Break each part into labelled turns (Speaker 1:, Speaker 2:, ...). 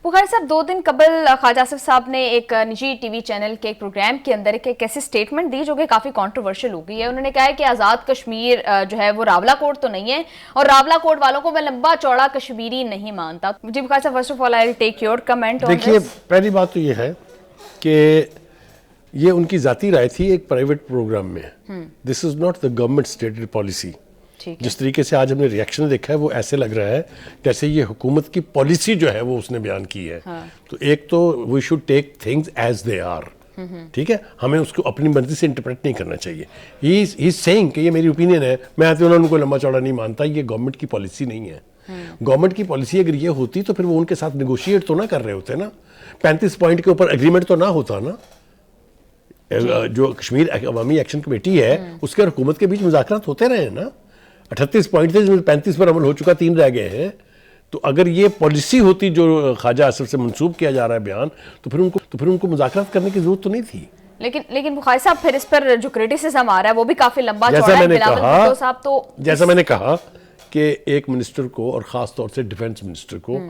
Speaker 1: बुखारी साहब, 2 दिन कबल ख्वाजा आसिफ साहब ने एक निजी टीवी चैनल के एक प्रोग्राम के अंदर एक ऐसी स्टेटमेंट दी जो कि काफ़ी कंट्रोवर्शियल हो गई है। उन्होंने कहा है कि आज़ाद कश्मीर जो है वो रावला कोट तो नहीं है और रावला कोट वालों को मैं लंबा चौड़ा कश्मीरी नहीं मानता। जी बुखारी साहब, first of all I will take your comment on this.
Speaker 2: देखिए, पहली बात तो ये है कि ये उनकी जाती राय थी एक प्राइवेट प्रोग्राम में। This is not the government stated policy. जिस तरीके से आज हमने रिएक्शन देखा है वो ऐसे लग रहा है जैसे ये हुकूमत की पॉलिसी जो है वो उसने बयान की है। तो एक तो we should take things as they are, ठीक है, हमें उसको अपनी मर्जी से इंटरप्रेट नहीं करना चाहिए। ही इज सेइंग कि ये मेरी ओपिनियन है, मैं तो उनको लंबा चौड़ा नहीं मानता, ये गवर्नमेंट की पॉलिसी नहीं है। गवर्नमेंट की पॉलिसी अगर ये होती तो फिर वो उनके साथ नेगोशिएट तो ना कर रहे होते ना, 35 पॉइंट के ऊपर एग्रीमेंट तो ना होता ना। जो कश्मीर अवामी एक्शन कमेटी है उसके और हुकूमत के बीच मुज़ाकरात होते रहे ना। 38 पॉइंट थे जिसमें 35 पर अमल हो चुका, 3 रह गए हैं। तो अगर ये पॉलिसी होती जो ख्वाजा आसिफ से मंसूब किया जा रहा है बयान, तो फिर उनको मुज़ाकरात करने की जरूरत तो नहीं थी।
Speaker 1: लेकिन बुखारी साहब, फिर इस पर जो क्रिटिसिज्म आ रहा है वो भी काफी लंबा चौड़ा है।
Speaker 2: जैसा मैंने कहा कि एक मिनिस्टर को और ख़ास तौर से डिफेंस मिनिस्टर को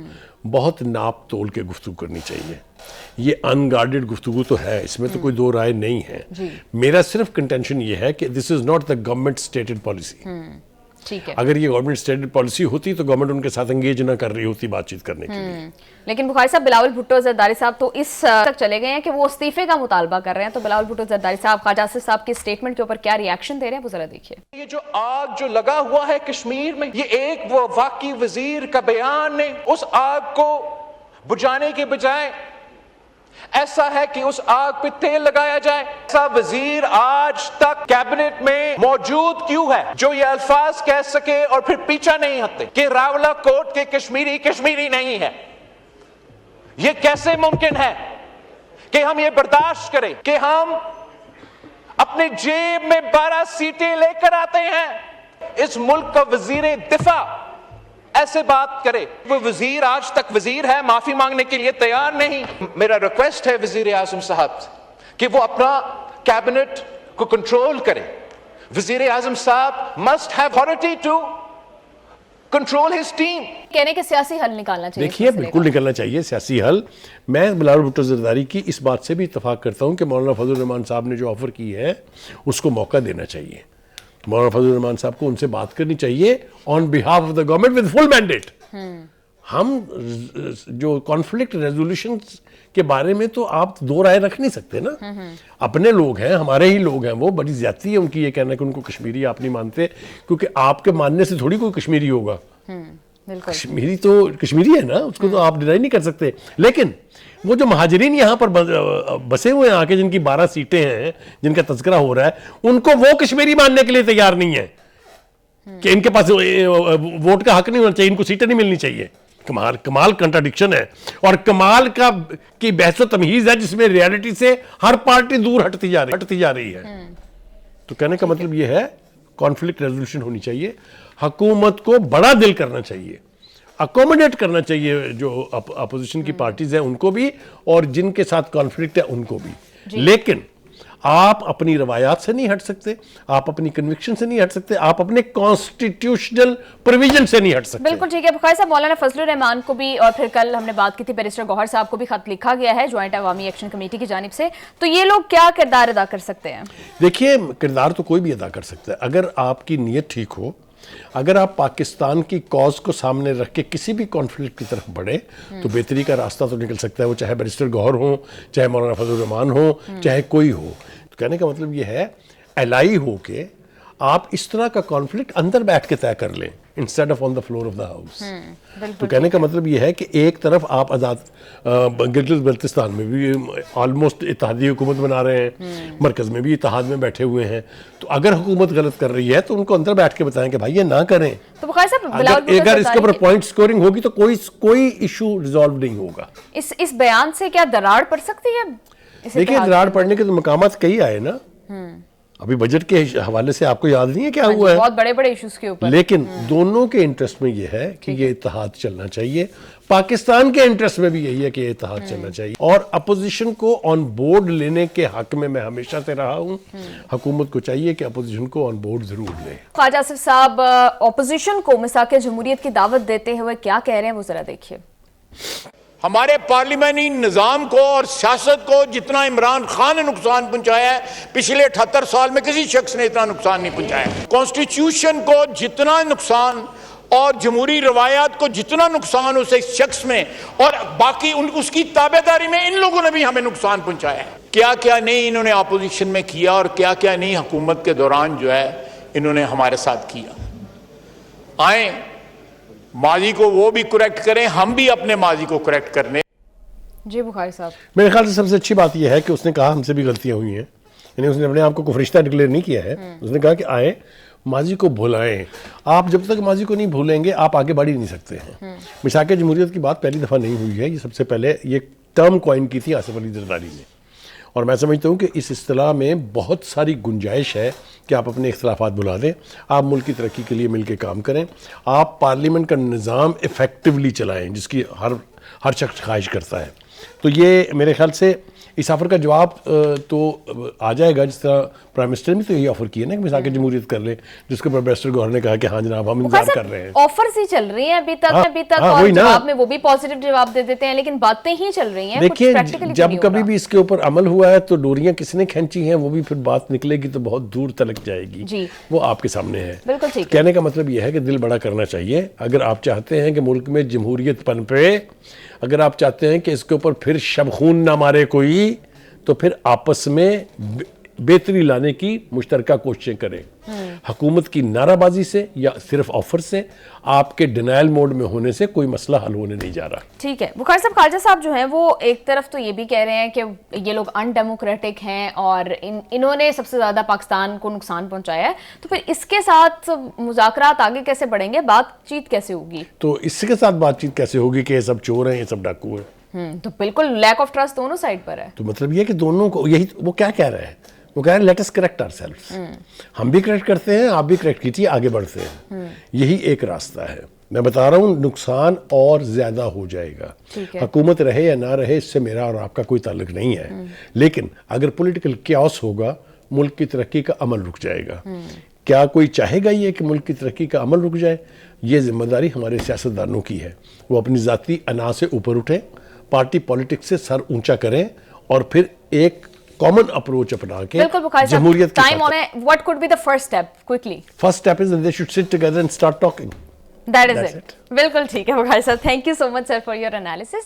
Speaker 2: बहुत नाप तोल के गुफ्तगू करनी चाहिए। ये अनगार्डेड गुफ्तगू तो है, इसमें तो कोई दो राय नहीं है। मेरा सिर्फ कंटेंशन ये है कि this is not the government stated policy.
Speaker 1: ठीक है,
Speaker 2: अगर ये गवर्नमेंट स्टेटेड पॉलिसी होती तो गवर्नमेंट उनके साथ एंगेज ना कर रही होती बातचीत करने के लिए।
Speaker 1: लेकिन बुखारी साहब, बिलावल भुट्टो जरदारी साहब तो इस तक चले गए हैं कि वो इस्तीफे का मुतालबा कर रहे हैं। तो बिलावल भुट्टो जरदारी साहब ख्वाजा आसिफ साहब की स्टेटमेंट के ऊपर क्या रिएक्शन दे रहे हैं वो जरा देखिए।
Speaker 3: ये जो आग जो लगा हुआ है कश्मीर में, ये एक वो वाकई वजीर का बयान ने उस आग को बुझाने के बजाय ऐसा है कि उस आग पे तेल लगाया जाए। ऐसा वजीर आज तक कैबिनेट में मौजूद क्यों है जो ये अल्फाज कह सके और फिर पीछा नहीं हटते कि रावला कोट के कश्मीरी कश्मीरी नहीं है? ये कैसे मुमकिन है कि हम ये बर्दाश्त करें कि हम अपने जेब में 12 सीटें लेकर आते हैं, इस मुल्क का वजीर दिफा ऐसे बात करे? वो वजीर आज तक वजीर है, माफी मांगने के लिए तैयार नहीं। मेरा रिक्वेस्ट है वजीर आजम साहब कि वो अपना कैबिनेट को कंट्रोल करें। वजीर आजम साहब must have authority to control his team.
Speaker 1: कहने के सियासी हल निकालना चाहिए।
Speaker 2: देखिए, बिल्कुल निकलना चाहिए सियासी हल। मैं बिलावल भुट्टो जरदारी की इस बात से भी इत्तफाक करता हूं कि मौलाना फजल रहमान साहब ने जो ऑफर की है उसको मौका देना चाहिए। मौलाना फजल रहमान साहब को उनसे बात करनी चाहिए on behalf of the government with full mandate. हम जो कॉन्फ्लिक्ट रेजोल्यूशन के बारे में तो आप दो राय रख नहीं सकते ना। अपने लोग हैं, हमारे ही लोग हैं, वो बड़ी ज्यादती है उनकी ये कहना कि उनको कश्मीरी आप नहीं मानते, क्योंकि आपके मानने से थोड़ी कोई कश्मीरी होगा। कश्मीरी तो कश्मीरी है ना, उसको तो आप डिनाई नहीं कर सकते। लेकिन वो जो महाजरीन यहाँ पर बसे हुए हैं आके, जिनकी 12 सीटें हैं, जिनका तज़किरा हो रहा है, उनको वो कश्मीरी मानने के लिए तैयार नहीं है कि इनके पास वोट का हक नहीं होना चाहिए, इनको सीटें नहीं मिलनी चाहिए। कमाल कंट्राडिक्शन है और कमाल की बहस तमहीज है जिसमें रियलिटी से हर पार्टी दूर हटती जा रही है। तो कहने का मतलब ये है कॉन्फ्लिक्ट रेजोल्यूशन होनी चाहिए, हुकूमत को बड़ा दिल करना चाहिए, अकोमोडेट करना चाहिए जो अपोजिशन की पार्टीज हैं उनको भी और जिनके साथ कॉन्फ्लिक्ट है उनको भी। लेकिन आप अपनी रवायात से नहीं हट सकते, आप अपनी कन्विक्शन से नहीं हट सकते, आप अपने कॉन्स्टिट्यूशनल प्रोविजन से नहीं हट सकते।
Speaker 1: बिल्कुल ठीक है बुखारी साहब। मौलाना फजलुर रहमान को भी और फिर कल हमने बात की थी बैरिस्टर गौहर साहब को भी खत लिखा गया है ज्वाइंट अवामी एक्शन कमेटी की जानिब से। तो ये लोग क्या किरदार अदा कर सकते हैं? देखिए,
Speaker 2: किरदार तो कोई भी अदा कर सकता है अगर आपकी नीयत ठीक हो, अगर आप पाकिस्तान की कॉज को सामने रख के किसी भी कॉन्फ्लिक्ट की तरफ बढ़े तो बेहतरी का रास्ता तो निकल सकता है। वो चाहे बैरिस्टर गौहर हो, चाहे मौलाना फजलुर रहमान हो, चाहे कोई हो। तो कहने का मतलब ये है एलाई हो के आप इस तरह का कॉन्फ्लिक्ट अंदर बैठ के तय कर लें instead of on the floor of the house. तो कहने का मतलब ये है कि एक तरफ आप आज़ाद गिलगित बल्तिस्तान में भी ऑलमोस्ट इत्तेहादी हुकूमत बना रहे हैं, मरकज़ में भी इत्तेहाद में बैठे हुए हैं। तो अगर हुकूमत गलत कर रही है तो उनको अंदर बैठ के बताएं कि भाई ये ना करें।
Speaker 1: तो
Speaker 2: अगर इसके ऊपर पॉइंट स्कोरिंग होगी तो कोई इशू रिजॉल्व नहीं होगा।
Speaker 1: इस बयान से क्या दरार पड़ सकती है?
Speaker 2: देखिए, दरार पड़ने के तो मकामात कई आए ना। अभी बजट के हवाले से आपको याद नहीं है क्या हुआ है,
Speaker 1: बहुत बड़े बड़े इश्यूज के ऊपर।
Speaker 2: लेकिन दोनों के इंटरेस्ट में ये है कि ये इत्तेहाद चलना चाहिए। पाकिस्तान के इंटरेस्ट में भी यही है कि ये इत्तेहाद चलना चाहिए और अपोजिशन को ऑन बोर्ड लेने के हक में मैं हमेशा से रहा हूँ। हुकूमत को चाहिए कि अपोजिशन को ऑन बोर्ड जरूर ले।
Speaker 1: ख्वाजा आसिफ साहब अपोजिशन को मिसाक जमहूरियत की दावत देते हुए क्या कह रहे हैं वो जरा देखिए।
Speaker 4: हमारे पार्लियामेंट्री निज़ाम को और सियासत को जितना इमरान खान ने नुकसान पहुंचाया है, पिछले 78 साल में किसी शख्स ने इतना नुकसान नहीं पहुंचाया। कॉन्स्टिट्यूशन को जितना नुकसान और जमहूरी रवायात को जितना नुकसान उस शख्स में और बाकी उसकी ताबेदारी में इन लोगों ने भी हमें नुकसान पहुंचाया है। क्या क्या नहीं इन्होंने अपोजिशन में किया और क्या क्या नहीं हुकूमत के दौरान जो है इन्होंने हमारे साथ किया। आए माजी को वो भी करेक्ट करें, हम भी अपने माजी को करेक्ट करने।
Speaker 1: जी बुखारी साहब,
Speaker 2: मेरे ख्याल से सबसे अच्छी बात यह है कि उसने कहा हमसे भी गलतियां हुई हैं, यानी उसने अपने आप को फरिश्ता डिक्लेयर नहीं किया है। उसने कहा कि आए माजी को भुलाएं। आप जब तक माजी को नहीं भूलेंगे आप आगे बढ़ ही नहीं सकते हैं। मिसाक जमहूरियत की बात पहली दफ़ा नहीं हुई है, ये सबसे पहले ये टर्म कॉइन की थी आसिफ अली जरदारी ने। और मैं समझता हूँ कि इस इस्तिलाह में बहुत सारी गुंजाइश है कि आप अपने इख्तिलाफात भुला दें, आप मुल्क की तरक्की के लिए मिलकर काम करें, आप पार्लियामेंट का निज़ाम इफ़ेक्टिवली चलाएं जिसकी हर शख्स ख्वाहिश करता है। तो ये मेरे ख्याल से इस ऑफ़र का जवाब तो आ जाएगा, जिस तरह प्राइम मिनिस्टर ने तो यही ऑफ़र किया ना कि मिसाक जमहूरियत कर ले, जिसके ऊपर बैरिस्टर गौहर ने कहा कि हाँ जनाब हम इंतजार कर रहे हैं।
Speaker 1: ऑफर्स ही चल रही हैं अभी तक
Speaker 2: हाँ,
Speaker 1: और जवाब में वो भी पॉजिटिव जवाब दे देते हैं, लेकिन बातें ही चल रही हैं।
Speaker 2: देखिए जब कभी भी इसके ऊपर अमल हुआ है तो डोरियां किसने खींची हैं, वो भी फिर बात निकलेगी तो बहुत दूर तक जाएगी। वो आपके सामने है।
Speaker 1: बिल्कुल ठीक है।
Speaker 2: कहने का मतलब यह है कि दिल बड़ा करना चाहिए। अगर आप चाहते हैं कि मुल्क में जमहूरियत पनपे, अगर आप चाहते हैं कि इसके ऊपर फिर शबखून ना मारे कोई, तो फिर आपस में बेहतरी लाने की मुश्तरका कोशिशें करें। हुकूमत की नाराबाजी से या सिर्फ ऑफर से, आपके डिनायल मोड में होने से कोई मसला हल होने नहीं जा रहा।
Speaker 1: ठीक है बुखारी साहब, खालजा साहब जो हैं वो एक तरफ तो ये भी कह रहे हैं कि ये लोग अनडेमोक्रेटिक हैं और इन्होंने सबसे ज़्यादा पाकिस्तान को नुकसान पहुंचाया है, तो फिर इसके साथ मुज़ाकरात आगे कैसे बढ़ेंगे, बातचीत कैसे होगी? तो
Speaker 2: इसके साथ बातचीत कैसे होगी कि ये सब चोर हैं, ये सब डाकू हैं?
Speaker 1: तो बिल्कुल लैक ऑफ ट्रस्ट दोनों साइड पर है।
Speaker 2: तो मतलब ये कि दोनों को यही वो क्या कह रहे हैं, वो कह रहे हैं लेट अस करेक्ट आवरसेल्व्स। हम भी करेक्ट करते हैं, आप भी करेक्ट कीजिए, आगे बढ़ते हैं। यही एक रास्ता है। मैं बता रहा हूँ नुकसान और ज्यादा हो जाएगा। हुकूमत रहे या ना रहे इससे मेरा और आपका कोई ताल्लुक नहीं है, लेकिन अगर पॉलिटिकल क्याओस होगा मुल्क की तरक्की का अमल रुक जाएगा। क्या कोई चाहेगा ये कि मुल्क की तरक्की का अमल रुक जाए? ये जिम्मेदारी हमारे सियासतदानों की है। वो अपनी ज़ाती अना से ऊपर उठें, पार्टी पॉलिटिक्स से सर ऊंचा करें और फिर एक कॉमन अप्रोच अपना के जमहूरियत की
Speaker 1: टाइम ऑन है। What could be the first step quickly?
Speaker 2: First step is they should sit together and start talking.
Speaker 1: That is it. बिल्कुल ठीक है बुखारी साहब, thank you so much sir for your analysis.